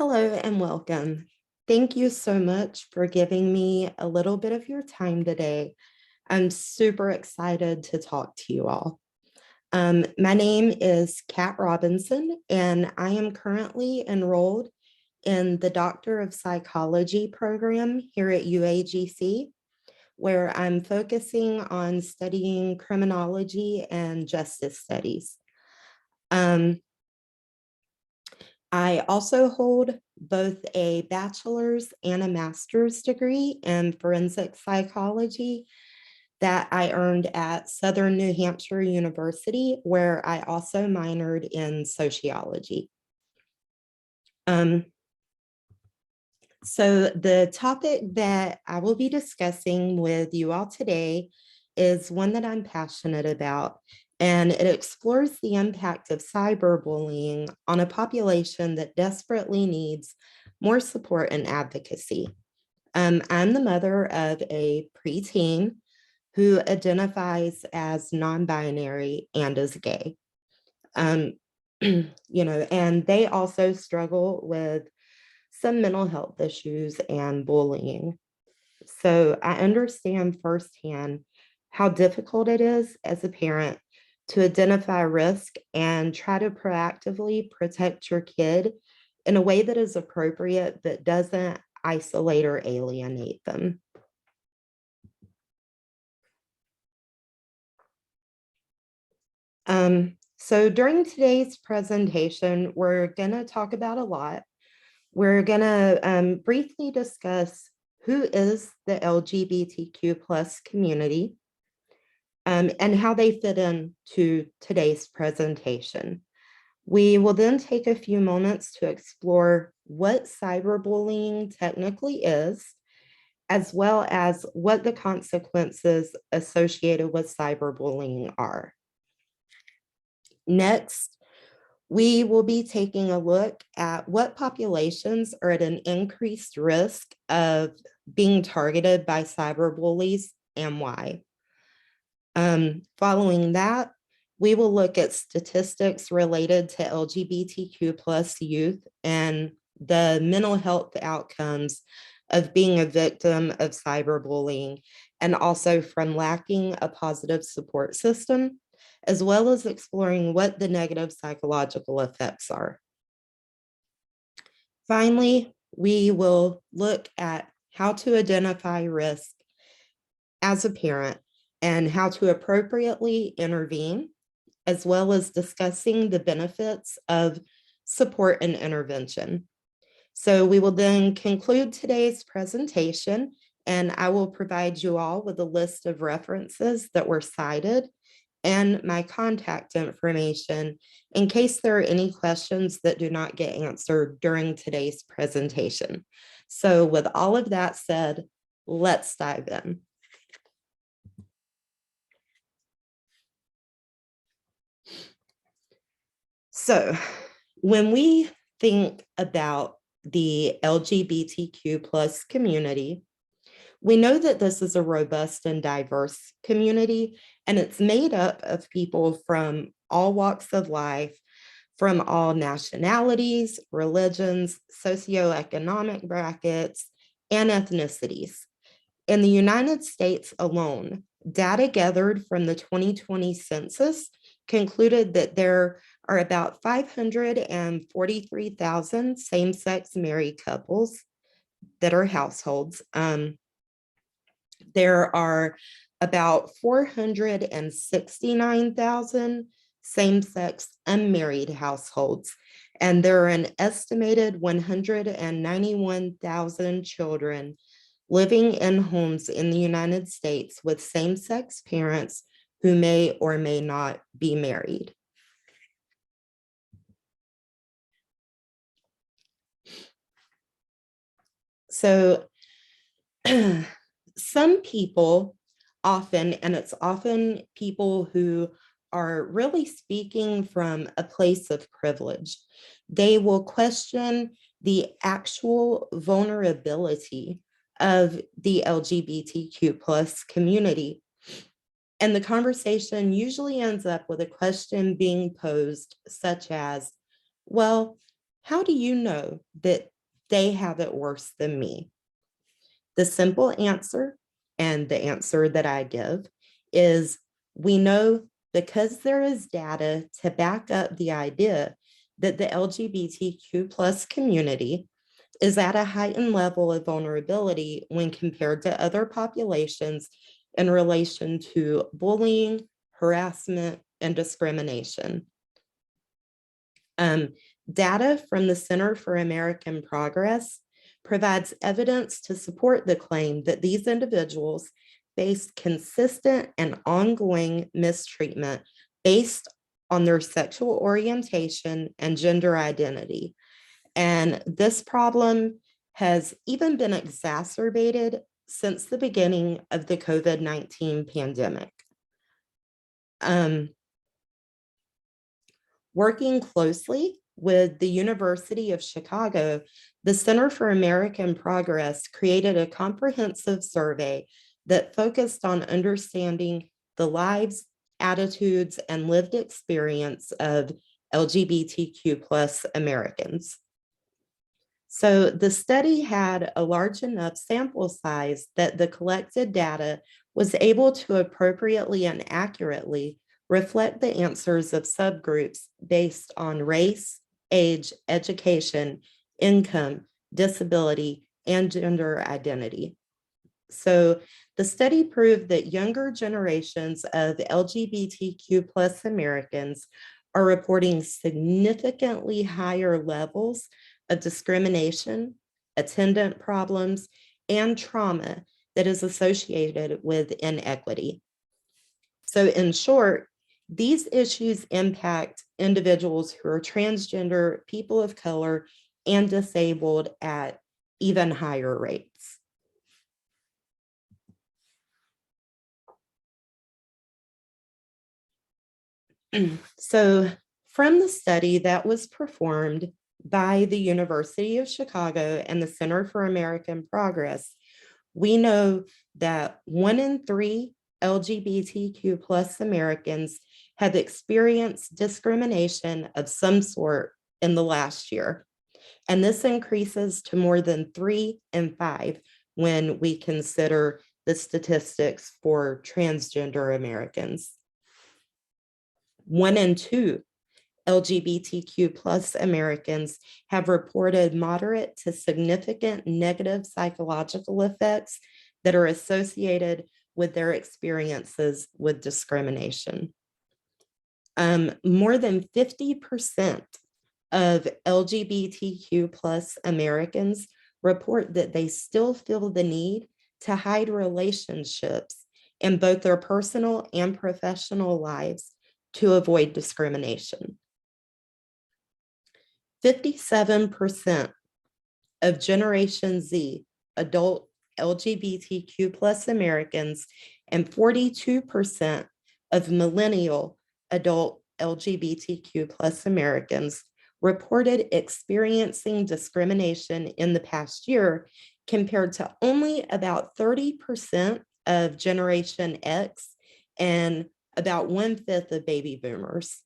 Hello and welcome. Thank you so much for giving me a little bit of your time today. I'm super excited to talk to you all. My name is Kat Robinson, and I am currently enrolled in the Doctor of Psychology program here at UAGC, where I'm focusing on studying criminology and justice studies. I also hold both a bachelor's and a master's degree in forensic psychology that I earned at Southern New Hampshire University, where I also minored in sociology. So the topic that I will be discussing with you all today is one that I'm passionate about, and it explores the impact of cyberbullying on a population that desperately needs more support and advocacy. I'm the mother of a preteen who identifies as non-binary and is gay. And they also struggle with some mental health issues and bullying. So I understand firsthand how difficult it is as a parent to identify risk and try to proactively protect your kid in a way that is appropriate but doesn't isolate or alienate them. So during today's presentation, we're going to talk about a lot. We're going to briefly discuss who is the LGBTQ plus community and how they fit into today's presentation. We will then take a few moments to explore what cyberbullying technically is, as well as what the consequences associated with cyberbullying are. Next, we will be taking a look at what populations are at an increased risk of being targeted by cyberbullies and why. Following that, we will look at statistics related to LGBTQ plus youth and the mental health outcomes of being a victim of cyberbullying, and also from lacking a positive support system, as well as exploring what the negative psychological effects are. Finally, we will look at how to identify risk as a parent and how to appropriately intervene, as well as discussing the benefits of support and intervention. So we will then conclude today's presentation, and I will provide you all with a list of references that were cited and my contact information in case there are any questions that do not get answered during today's presentation. So with all of that said, let's dive in. So when we think about the LGBTQ plus community, we know that this is a robust and diverse community, and it's made up of people from all walks of life, from all nationalities, religions, socioeconomic brackets, and ethnicities. In the United States alone, data gathered from the 2020 census concluded that there are about 543,000 same-sex married couples that are households. There are about 469,000 same-sex unmarried households, and there are an estimated 191,000 children living in homes in the United States with same-sex parents who may or may not be married. So some people often, and it's often people who are really speaking from a place of privilege, they will question the actual vulnerability of the LGBTQ plus community. And the conversation usually ends up with a question being posed such as, well, how do you know that they have it worse than me? The simple answer, and the answer that I give, is we know because there is data to back up the idea that the LGBTQ plus community is at a heightened level of vulnerability when compared to other populations in relation to bullying, harassment, and discrimination. Data from the Center for American Progress provides evidence to support the claim that these individuals face consistent and ongoing mistreatment based on their sexual orientation and gender identity. And this problem has even been exacerbated since the beginning of the COVID-19 pandemic. Working closely with the University of Chicago, the Center for American Progress created a comprehensive survey that focused on understanding the lives, attitudes, and lived experience of LGBTQ plus Americans. So the study had a large enough sample size that the collected data was able to appropriately and accurately reflect the answers of subgroups based on race, age, education, income, disability, and gender identity. So the study proved that younger generations of LGBTQ plus Americans are reporting significantly higher levels of discrimination, attendant problems, and trauma that is associated with inequity. So in short, these issues impact individuals who are transgender, people of color, and disabled at even higher rates. So from the study that was performed by the University of Chicago and the Center for American Progress, we know that 1 in 3 LGBTQ plus Americans have experienced discrimination of some sort in the last year. And this increases to more than 3 in 5 when we consider the statistics for transgender Americans. 1 in 2 LGBTQ plus Americans have reported moderate to significant negative psychological effects that are associated with their experiences with discrimination. More than 50% of LGBTQ plus Americans report that they still feel the need to hide relationships in both their personal and professional lives to avoid discrimination. 57% of Generation Z adult LGBTQ plus Americans and 42% of millennial adult LGBTQ plus Americans reported experiencing discrimination in the past year, compared to only about 30% of Generation X and about 1/5 of baby boomers.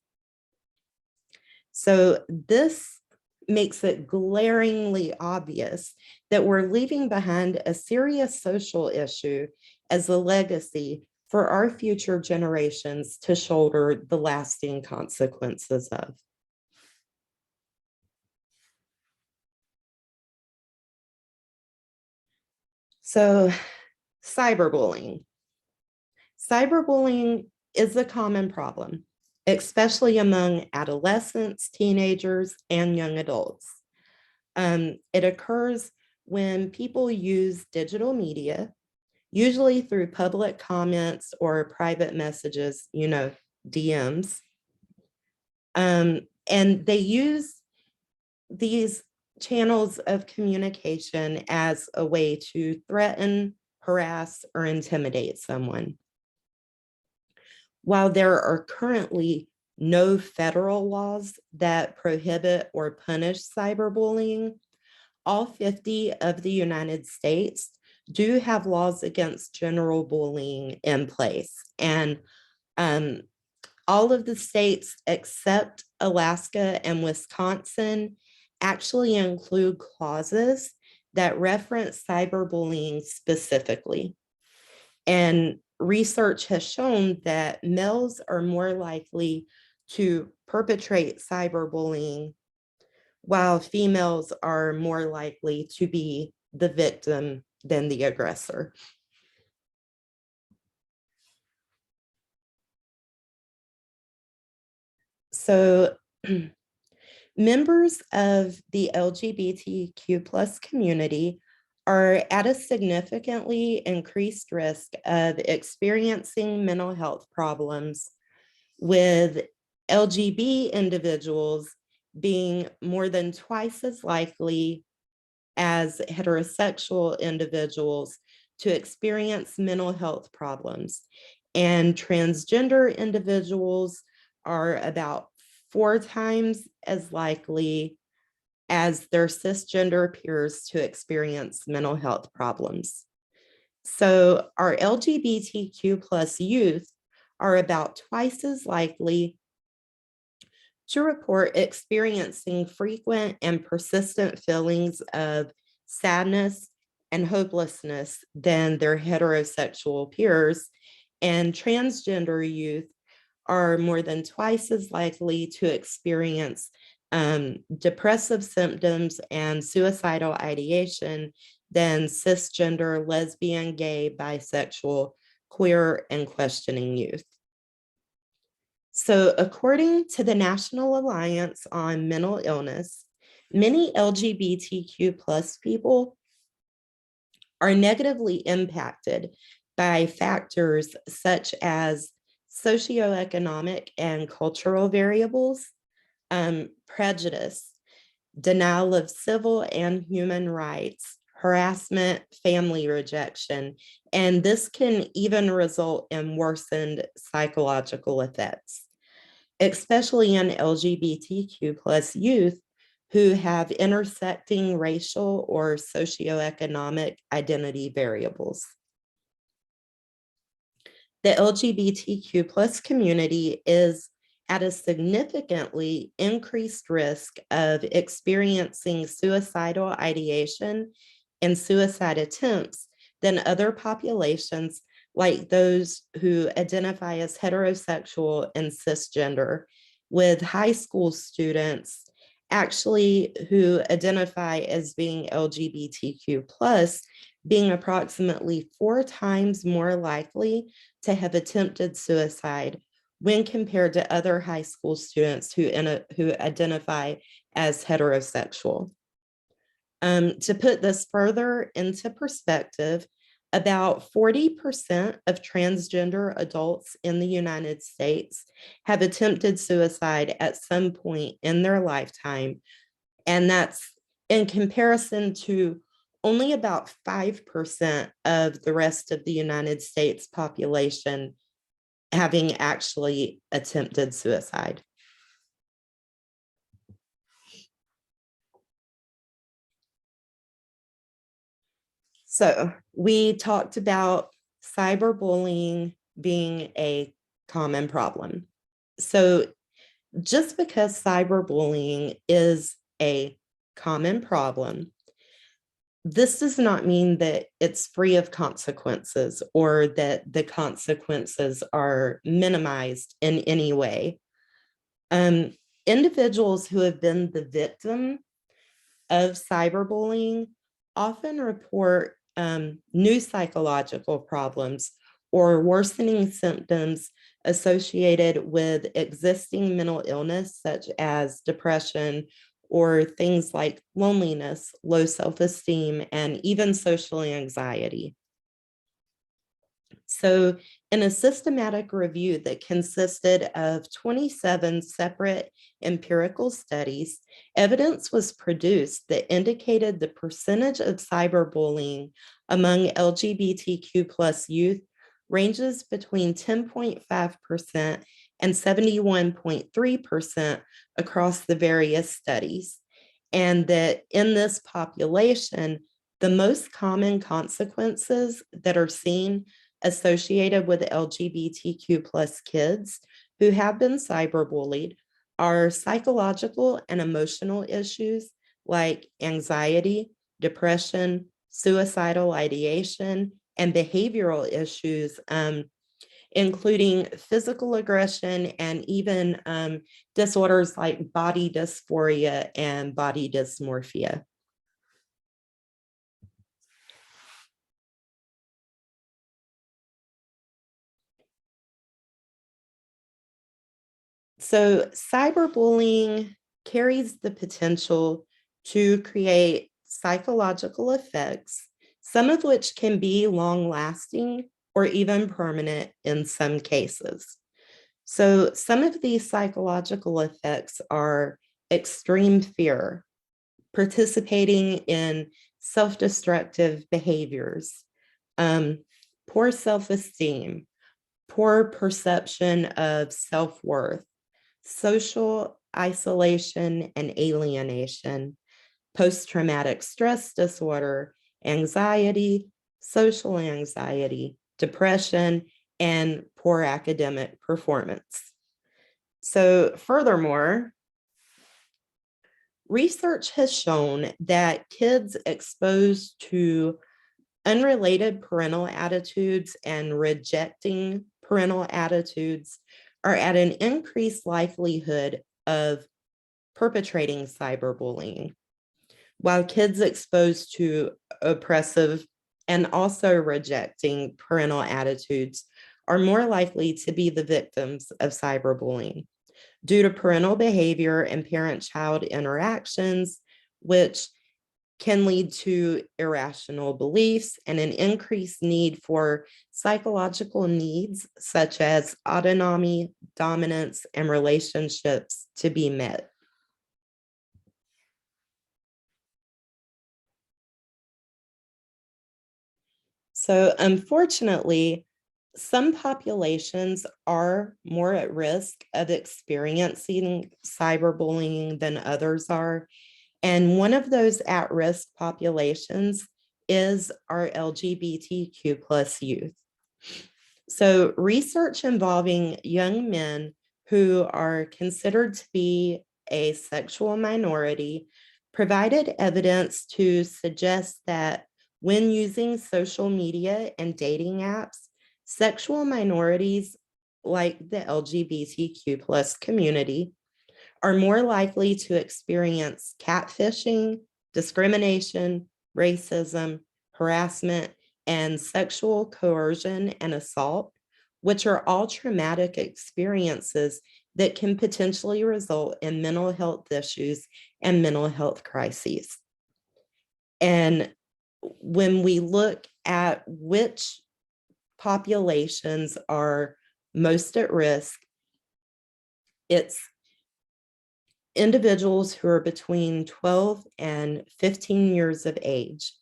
So this makes it glaringly obvious that we're leaving behind a serious social issue as a legacy for our future generations to shoulder the lasting consequences of. So, cyberbullying. Cyberbullying is a common problem, especially among adolescents, teenagers, and young adults. It occurs when people use digital media, usually through public comments or private messages, DMs. And they use these channels of communication as a way to threaten, harass, or intimidate someone. While there are currently no federal laws that prohibit or punish cyberbullying, all 50 of the United States do have laws against general bullying in place. And all of the states except Alaska and Wisconsin actually include clauses that reference cyberbullying specifically. And research has shown that males are more likely to perpetrate cyberbullying, while females are more likely to be the victim than the aggressor. So members of the LGBTQ plus community are at a significantly increased risk of experiencing mental health problems, with LGBT individuals being more than twice as likely as heterosexual individuals to experience mental health problems. And transgender individuals are about 4 times as likely as their cisgender peers to experience mental health problems. So our LGBTQ plus youth are about twice as likely to report experiencing frequent and persistent feelings of sadness and hopelessness than their heterosexual peers. And transgender youth are more than twice as likely to experience depressive symptoms and suicidal ideation than cisgender, lesbian, gay, bisexual, queer, and questioning youth. So, according to the National Alliance on Mental Illness, many LGBTQ plus people are negatively impacted by factors such as socioeconomic and cultural variables, prejudice, denial of civil and human rights, harassment, family rejection, and this can even result in worsened psychological effects, especially in LGBTQ plus youth who have intersecting racial or socioeconomic identity variables. The LGBTQ plus community is at a significantly increased risk of experiencing suicidal ideation and suicide attempts than other populations, like those who identify as heterosexual and cisgender, with high school students actually who identify as being LGBTQ plus being approximately 4 times more likely to have attempted suicide when compared to other high school students who identify as heterosexual. To put this further into perspective, about 40% of transgender adults in the United States have attempted suicide at some point in their lifetime, and that's in comparison to only about 5% of the rest of the United States population having actually attempted suicide. So we talked about cyberbullying being a common problem. So just because cyberbullying is a common problem, this does not mean that it's free of consequences or that the consequences are minimized in any way. Individuals who have been the victim of cyberbullying often report new psychological problems or worsening symptoms associated with existing mental illness, such as depression or things like loneliness, low self-esteem, and even social anxiety. So, in a systematic review that consisted of 27 separate empirical studies, evidence was produced that indicated the percentage of cyberbullying among LGBTQ plus youth ranges between 10.5% and 71.3% across the various studies, and that in this population, the most common consequences that are seen associated with LGBTQ plus kids who have been cyberbullied are psychological and emotional issues like anxiety, depression, suicidal ideation, and behavioral issues, including physical aggression and even disorders like body dysphoria and body dysmorphia. So cyberbullying carries the potential to create psychological effects, some of which can be long lasting or even permanent in some cases. So some of these psychological effects are extreme fear, participating in self-destructive behaviors, um, poor self-esteem, poor perception of self-worth, social isolation and alienation, post-traumatic stress disorder, anxiety, social anxiety, depression, and poor academic performance. So furthermore, research has shown that kids exposed to unrelated parental attitudes and rejecting parental attitudes are at an increased likelihood of perpetrating cyberbullying, while kids exposed to oppressive and also rejecting parental attitudes are more likely to be the victims of cyberbullying due to parental behavior and parent-child interactions, which can lead to irrational beliefs and an increased need for psychological needs such as autonomy, dominance, and relationships to be met. So unfortunately, some populations are more at risk of experiencing cyberbullying than others are. And one of those at-risk populations is our LGBTQ plus youth. So research involving young men who are considered to be a sexual minority provided evidence to suggest that when using social media and dating apps, sexual minorities like the LGBTQ plus community are more likely to experience catfishing, discrimination, racism, harassment, and sexual coercion and assault, which are all traumatic experiences that can potentially result in mental health issues and mental health crises. And when we look at which populations are most at risk, it's individuals who are between 12 and 15 years of age,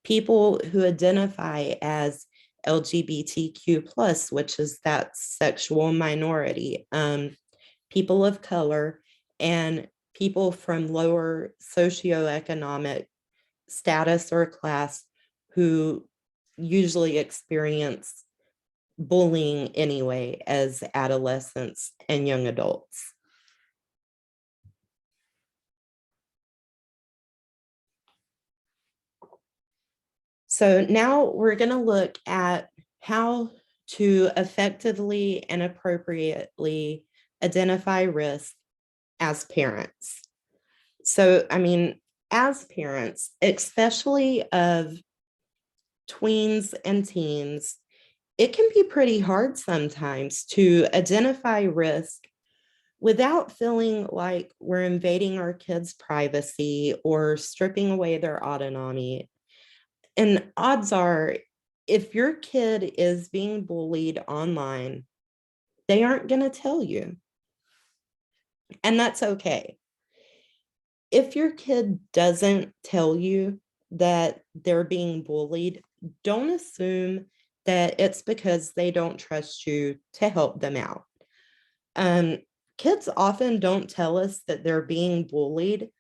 people who identify as LGBTQ plus, which is that sexual minority, people of color, and people from lower socioeconomic status or class who usually experience bullying anyway as adolescents and young adults. So now we're going to look at how to effectively and appropriately identify risk as parents. So, I mean, as parents, especially of tweens and teens, it can be pretty hard sometimes to identify risk without feeling like we're invading our kids' privacy or stripping away their autonomy. And odds are, if your kid is being bullied online, they aren't going to tell you. And that's okay. If your kid doesn't tell you that they're being bullied, don't assume that it's because they don't trust you to help them out. Um, Kids often don't tell us that they're being bullied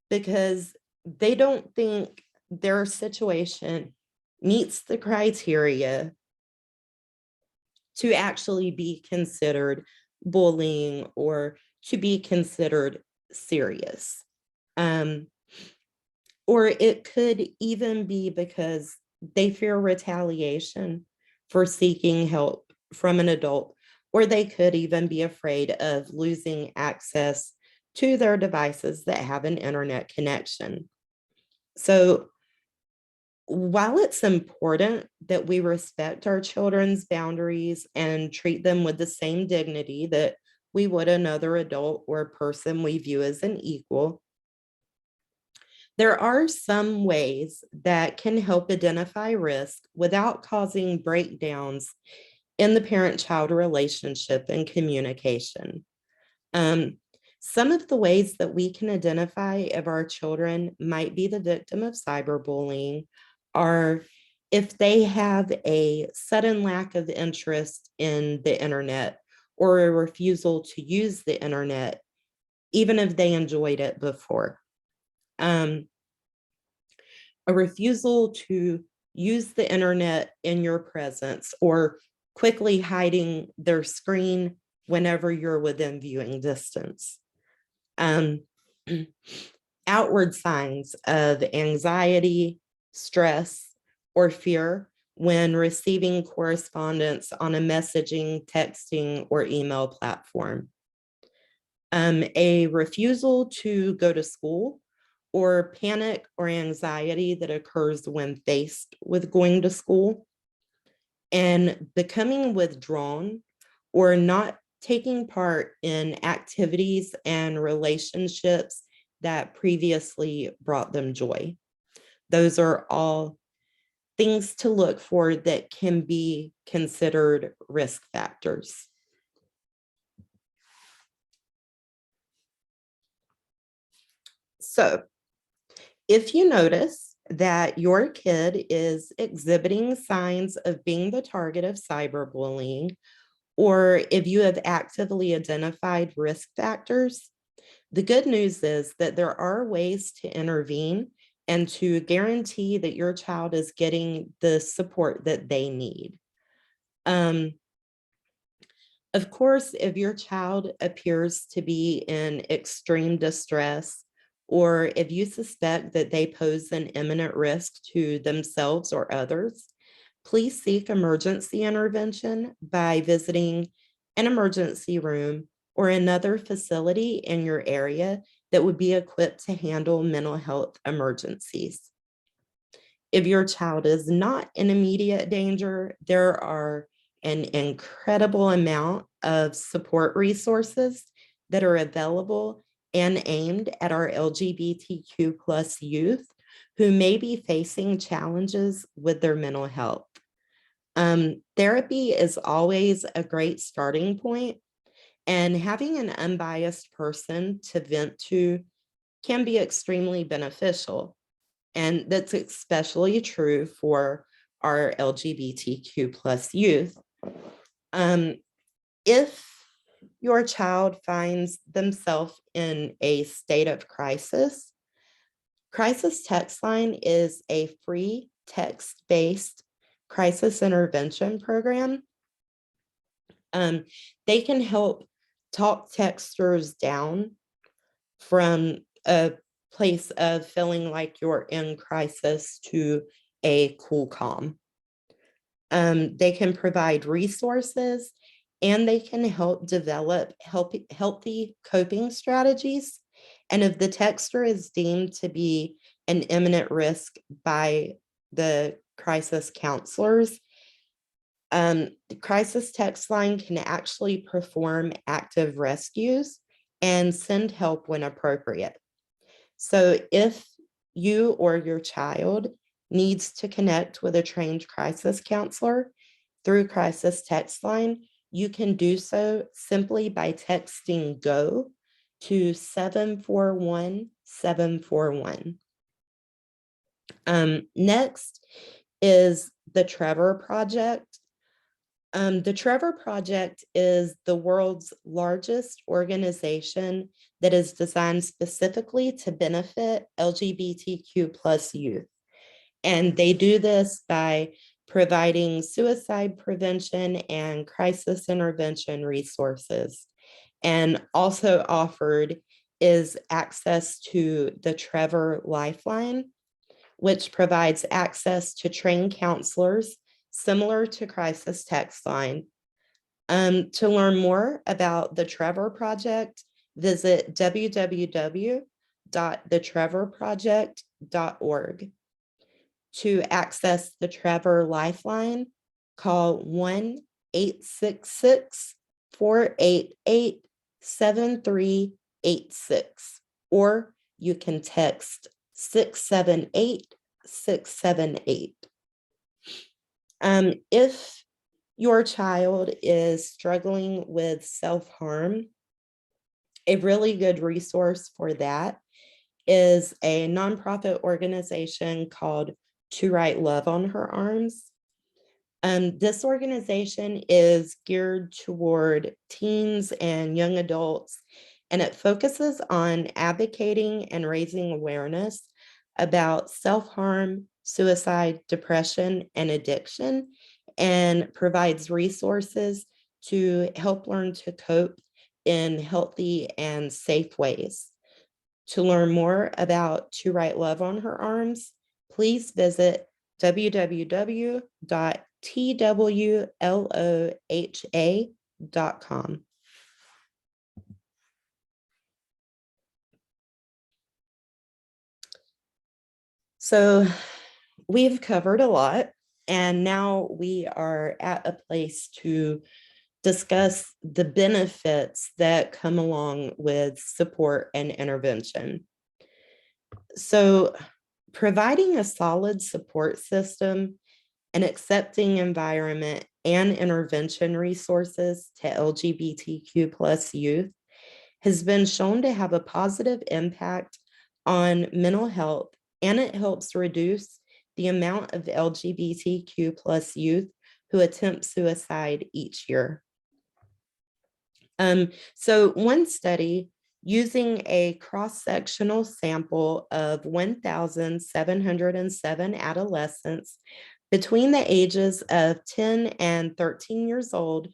because they don't think their situation meets the criteria to actually be considered bullying or to be considered serious. Um, Or it could even be because they fear retaliation for seeking help from an adult, or they could even be afraid of losing access to their devices that have an internet connection. So, while it's important that we respect our children's boundaries and treat them with the same dignity that we would another adult or person we view as an equal, there are some ways that can help identify risk without causing breakdowns in the parent-child relationship and communication. Um, some of the ways that we can identify if our children might be the victim of cyberbullying are if they have a sudden lack of interest in the internet or a refusal to use the internet, even if they enjoyed it before. A refusal to use the internet in your presence, or quickly hiding their screen whenever you're within viewing distance. Um, outward signs of anxiety, stress, or fear when receiving correspondence on a messaging, texting, or email platform. A refusal to go to school, or panic or anxiety that occurs when faced with going to school, and becoming withdrawn or not taking part in activities and relationships that previously brought them joy. Those are all things to look for that can be considered risk factors. So, if you notice that your kid is exhibiting signs of being the target of cyberbullying, or if you have actively identified risk factors, the good news is that there are ways to intervene and to guarantee that your child is getting the support that they need. Um, of course, if your child appears to be in extreme distress, or if you suspect that they pose an imminent risk to themselves or others, please seek emergency intervention by visiting an emergency room or another facility in your area that would be equipped to handle mental health emergencies. If your child is not in immediate danger, there are an incredible amount of support resources that are available and aimed at our LGBTQ plus youth who may be facing challenges with their mental health. Therapy is always a great starting point, and having an unbiased person to vent to can be extremely beneficial. And that's especially true for our LGBTQ plus youth. Um, if your child finds themselves in a state of crisis, Crisis Text Line is a free text-based crisis intervention program. They can help talk texters down from a place of feeling like you're in crisis to a cool calm. They can provide resources, and they can help develop healthy coping strategies. And if the texter is deemed to be an imminent risk by the crisis counselors, the crisis text line can actually perform active rescues and send help when appropriate. So if you or your child needs to connect with a trained crisis counselor through crisis text line, you can do so simply by texting GO to 741-741. Next is the Trevor Project. The Trevor Project is the world's largest organization that is designed specifically to benefit LGBTQ plus youth. And they do this by providing suicide prevention and crisis intervention resources. And also offered is access to the Trevor Lifeline, which provides access to trained counselors similar to Crisis Text Line. To learn more about the Trevor Project, visit www.thetrevorproject.org. To access the Trevor Lifeline, call 1-866-488-7386, or you can text 678-678. If your child is struggling with self-harm, a really good resource for that is a nonprofit organization called To Write Love on Her Arms. This organization is geared toward teens and young adults, and it focuses on advocating and raising awareness about self-harm, suicide, depression, and addiction, and provides resources to help learn to cope in healthy and safe ways. To learn more about To Write Love on Her Arms, please visit www.twloha.com. So we've covered a lot, and now we are at a place to discuss the benefits that come along with support and intervention. So providing a solid support system, an accepting environment, and intervention resources to LGBTQ plus youth has been shown to have a positive impact on mental health, and it helps reduce the amount of LGBTQ plus youth who attempt suicide each year. So one study using a cross-sectional sample of 1,707 adolescents between the ages of 10 and 13 years old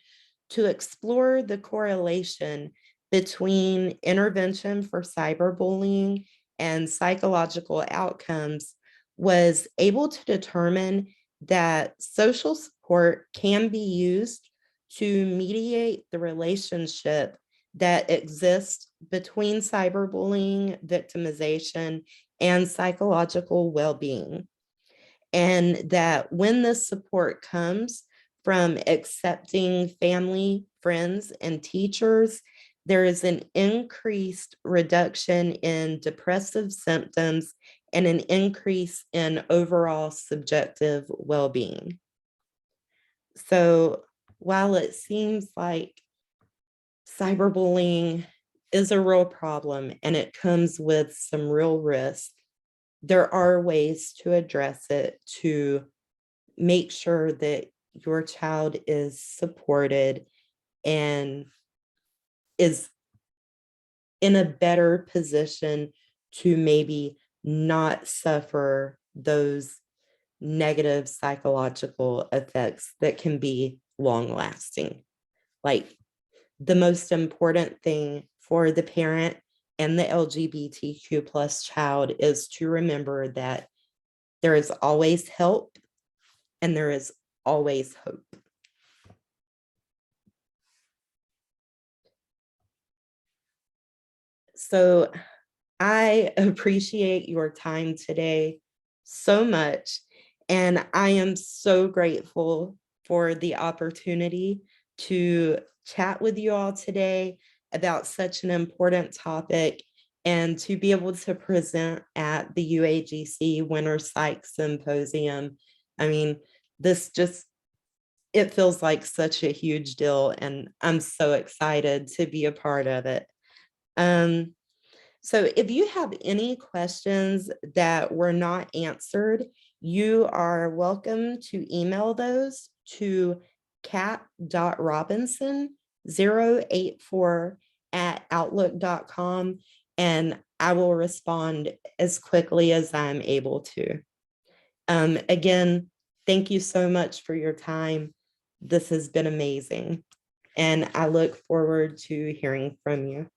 to explore the correlation between intervention for cyberbullying and psychological outcomes was able to determine that social support can be used to mediate the relationship that exists between cyberbullying, victimization, and psychological well-being. And that when this support comes from accepting family, friends, and teachers, there is an increased reduction in depressive symptoms and an increase in overall subjective well-being. So while it seems like cyberbullying is a real problem and it comes with some real risk, there are ways to address it to make sure that your child is supported and is in a better position to maybe not suffer those negative psychological effects that can be long lasting. Like, the most important thing for the parent and the LGBTQ plus child is to remember that there is always help and there is always hope. So I appreciate your time today so much, and I am so grateful for the opportunity to chat with you all today about such an important topic and to be able to present at the UAGC Winter Psych Symposium. I mean, it feels like such a huge deal, and I'm so excited to be a part of it. So if you have any questions that were not answered, you are welcome to email those to cat.robinson084@outlook.com, and I will respond as quickly as I'm able to. Again, thank you so much for your time. This has been amazing, and I look forward to hearing from you.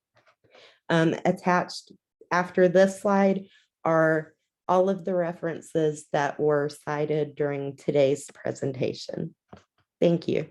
Attached after this slide are all of the references that were cited during today's presentation. Thank you.